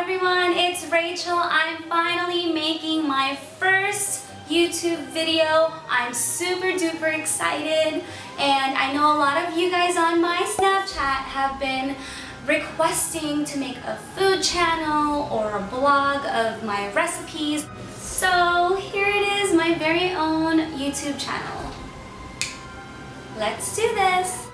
everyone, it's Rachel. I'm finally making my first YouTube video. I'm super duper excited, and I know a lot of you guys on my Snapchat have been requesting to make a food channel or a blog of my recipes. So here it is, my very own YouTube channel. Let's do this.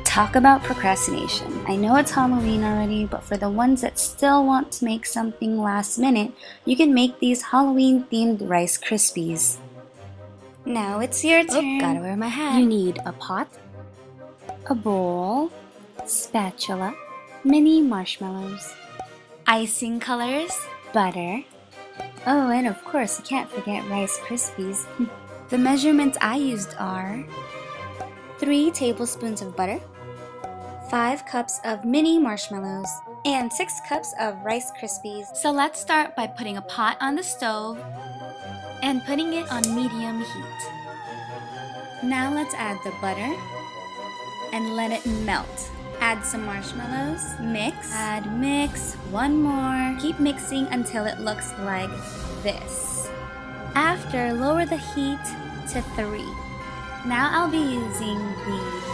Talk about procrastination. I know it's Halloween already, but for the ones that still want to make something last minute, you can make these Halloween themed Rice Krispies. Now it's your turn. Gotta wear my hat. You need a pot, a bowl, spatula, mini marshmallows, icing colors, butter. Oh, and of course, you can't forget Rice Krispies. The measurements I used are 3 tablespoons of butter, 5 cups of mini marshmallows, and 6 cups of Rice Krispies. So let's start by putting a pot on the stove and putting it on medium heat. Now let's add the butter and let it melt. Add some marshmallows, mix, one more. Keep mixing until it looks like this. After, lower the heat to 3. Now I'll be using the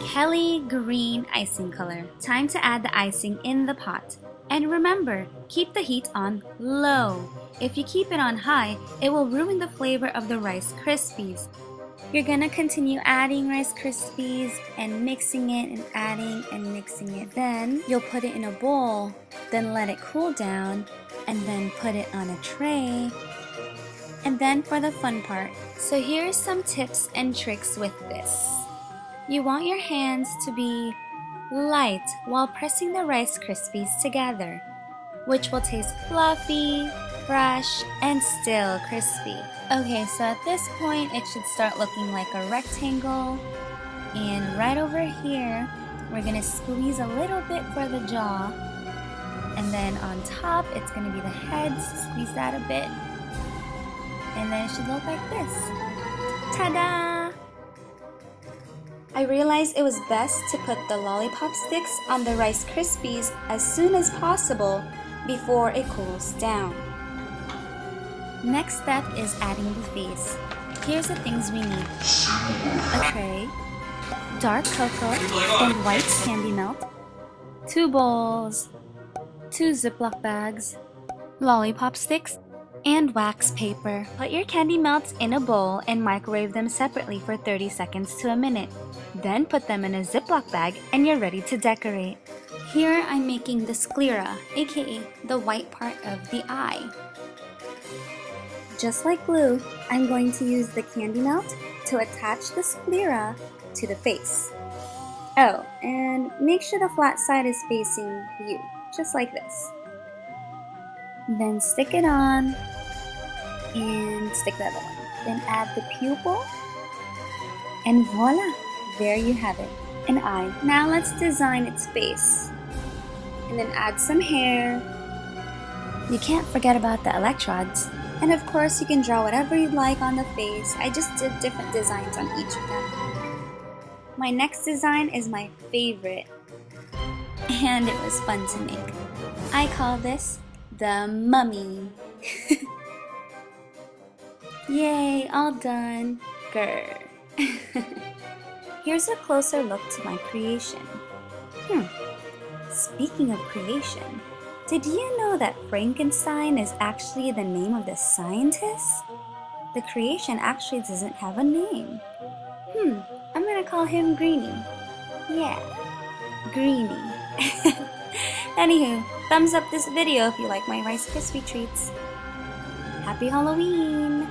Kelly green icing color. Time to add the icing in the pot. And remember, keep the heat on low. If you keep it on high, it will ruin the flavor of the Rice Krispies. You're gonna continue adding Rice Krispies and mixing it and adding and mixing it. Then you'll put it in a bowl, then let it cool down, and then put it on a tray. And then for the fun part. So here's some tips and tricks with this. You want your hands to be light while pressing the Rice Krispies together, which will taste fluffy, fresh, and still crispy. Okay, so at this point, it should start looking like a rectangle. And right over here, we're gonna squeeze a little bit for the jaw. And then on top, it's gonna be the head, so squeeze that a bit. And then it should look like this. Ta-da! I realized it was best to put the lollipop sticks on the Rice Krispies as soon as possible before it cools down. Next step is adding the face. Here's the things we need. A tray, dark cocoa and white candy melt, 2 bowls, 2 Ziploc bags, lollipop sticks, and wax paper. Put your candy melts in a bowl and microwave them separately for 30 seconds to a minute. Then put them in a Ziploc bag and you're ready to decorate. Here I'm making the sclera, aka the white part of the eye. Just like glue, I'm going to use the candy melt to attach the sclera to the face. Oh, and make sure the flat side is facing you, just like this. Then stick it on, and stick the other one. Then add the pupil, and voila! There you have it, an eye. Now let's design its face. And then add some hair. You can't forget about the electrodes. And of course, you can draw whatever you'd like on the face. I just did different designs on each of them. My next design is my favorite, and it was fun to make. I call this the mummy. Yay, all done. Grr. Here's a closer look to my creation. Speaking of creation, did you know that Frankenstein is actually the name of the scientist? The creation actually doesn't have a name. I'm gonna call him Greenie. Yeah, Greenie. Anywho, thumbs up this video if you like my Rice Krispie treats. Happy Halloween!